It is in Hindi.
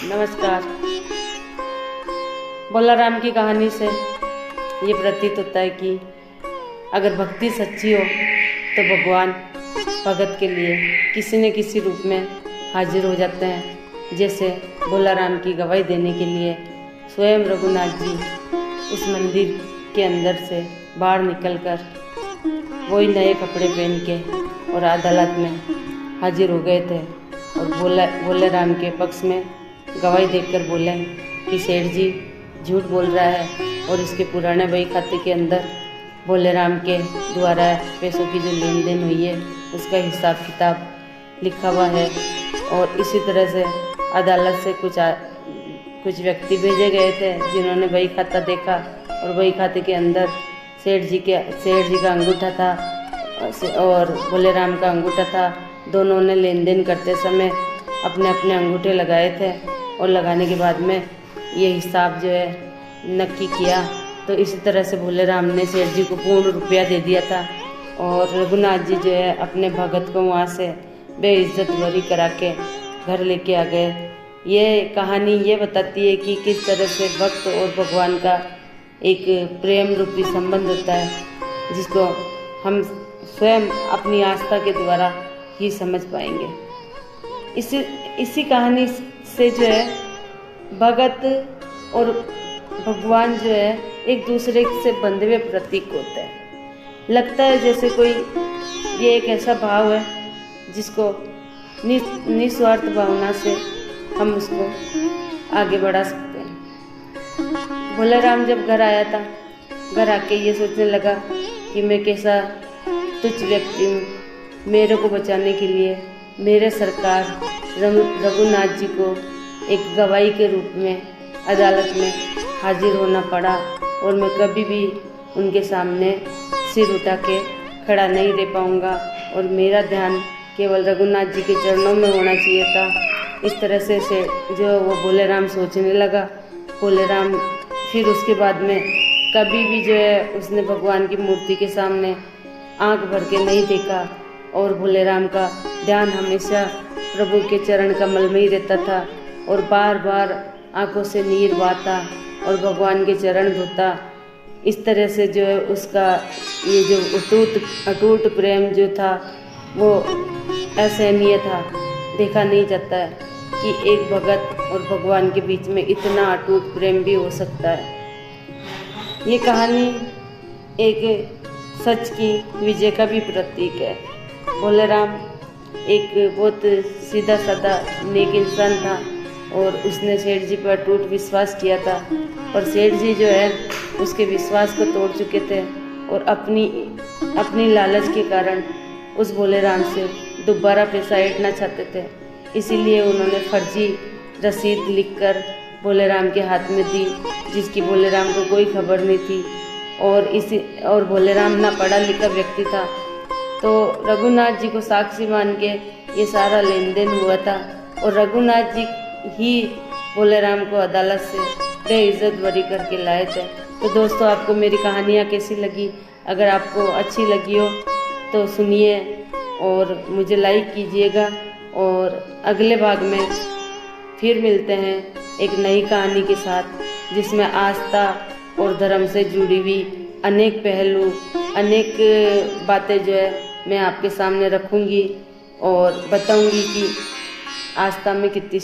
नमस्कार। बोलाराम की कहानी से ये प्रतीत होता है कि अगर भक्ति सच्ची हो तो भगवान भगत के लिए किसी न किसी रूप में हाजिर हो जाते हैं। जैसे बोलाराम की गवाही देने के लिए स्वयं रघुनाथ जी उस मंदिर के अंदर से बाहर निकलकर वही नए कपड़े पहन के और अदालत में हाजिर हो गए थे और बोलाराम के पक्ष में गवाही देकर बोले कि सेठ जी झूठ बोल रहा है और इसके पुराने बही खाते के अंदर बोलाराम के द्वारा पैसों की जो लेन देन हुई है उसका हिसाब किताब लिखा हुआ है। और इसी तरह से अदालत से कुछ व्यक्ति भेजे गए थे जिन्होंने बही खाता देखा और बही खाते के अंदर सेठ जी का अंगूठा था और बोलाराम का अंगूठा था। दोनों ने लेन देन करते समय अपने अपने अंगूठे लगाए थे और लगाने के बाद में ये हिसाब जो है नक्की किया। तो इसी तरह से बोलाराम ने सेठ जी को पूर्ण रुपया दे दिया था और रघुनाथ जी जो है अपने भगत को वहाँ से बेइज्जत बरी करा के घर लेके आ गए। ये कहानी ये बताती है कि किस तरह से भक्त और भगवान का एक प्रेम रूपी संबंध होता है जिसको हम स्वयं अपनी आस्था के द्वारा ही समझ पाएंगे। इसी कहानी से जो है भगत और भगवान जो है एक दूसरे से बंधे हुए प्रतीक होते हैं। लगता है जैसे कोई ये एक ऐसा भाव है जिसको निस्वार्थ भावना से हम उसको आगे बढ़ा सकते हैं। बोलाराम जब घर आया था, घर आके ये सोचने लगा कि मैं कैसा तुच्छ व्यक्ति हूँ, मेरे को बचाने के लिए मेरे सरकार रघुनाथ जी को एक गवाही के रूप में अदालत में हाजिर होना पड़ा और मैं कभी भी उनके सामने सिर उठा के खड़ा नहीं रह पाऊँगा और मेरा ध्यान केवल रघुनाथ जी के चरणों में होना चाहिए था। इस तरह से जो वो बोलाराम सोचने लगा। बोलाराम फिर उसके बाद में कभी भी जो है उसने भगवान की मूर्ति के सामने आंख भर के नहीं देखा और बोलाराम का ध्यान हमेशा प्रभु के चरण कमल में ही रहता था और बार बार आंखों से नीर बहाता और भगवान के चरण धोता। इस तरह से जो है उसका ये जो अटूट प्रेम जो था वो असहनीय था। देखा नहीं जाता है कि एक भगत और भगवान के बीच में इतना अटूट प्रेम भी हो सकता है। ये कहानी एक सच की विजय का भी प्रतीक है। बोलाराम एक बहुत सीधा साधा नेक इंसान था और उसने सेठ जी पर अटूट विश्वास किया था, पर सेठ जी जो है उसके विश्वास को तोड़ चुके थे और अपनी लालच के कारण उस बोलाराम से दोबारा पैसा ऐंठना चाहते थे। इसीलिए उन्होंने फर्जी रसीद लिखकर बोलाराम के हाथ में दी जिसकी बोलाराम को कोई खबर नहीं थी और बोलाराम ना पढ़ा लिखा व्यक्ति था। तो रघुनाथ जी को साक्षी मान के ये सारा लेन देन हुआ था और रघुनाथ जी ही बोलाराम को अदालत से बेइज्जत बरी करके लाए थे। तो दोस्तों, आपको मेरी कहानियाँ कैसी लगी? अगर आपको अच्छी लगी हो तो सुनिए और मुझे लाइक कीजिएगा और अगले भाग में फिर मिलते हैं एक नई कहानी के साथ जिसमें आस्था और धर्म से जुड़ी हुई अनेक पहलू, अनेक बातें जो है मैं आपके सामने रखूंगी और बताऊंगी कि आस्था में कितनी